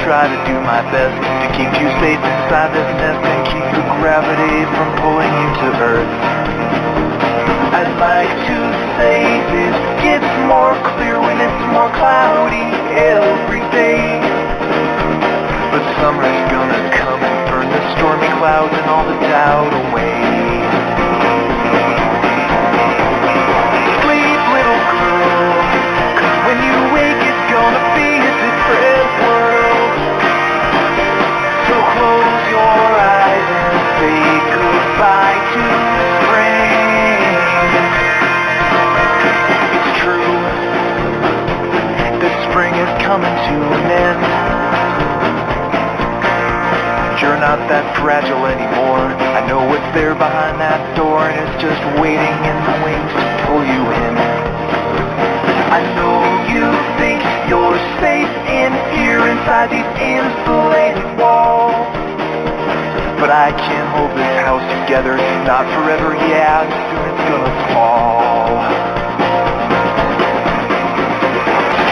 try to do my best to keep you safe inside this nest and keep the gravity from pulling you to earth. I'd like to say this gets more clear when it's more cloudy every day, but summer's gonna come and burn the stormy clouds and all the doubt away. Sleep, little girl, 'cause when you wake it's gonna be a different world. So close your eyes and say goodbye to spring. It's true that spring is coming to an end. You're not that fragile anymore. I know what's there behind that door, and it's just waiting in the wings to pull you in. I know you think you're safe in here inside these insulated walls, but I can't hold this house together, not forever, yeah, soon it's gonna fall.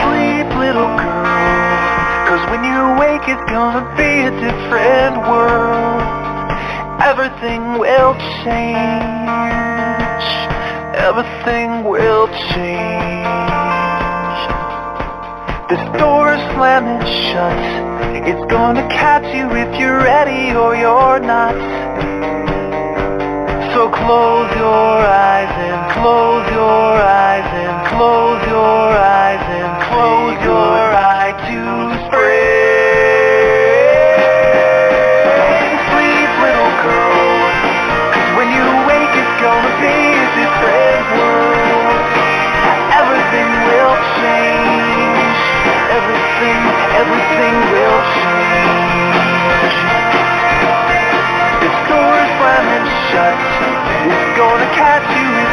Sleep, little girl, 'cause when you wake it's gonna be a different world. Everything will change. Everything will change. This door is slamming shut. It's gonna catch you if you're ready or you're not. So close your eyes and close your eyes and close your eyes and close your eye to spring. Sleep, little girl, 'cause when you wake it's gonna be a different world. Everything will change. Everything will change. This door is slamming shut. It's gonna catch you if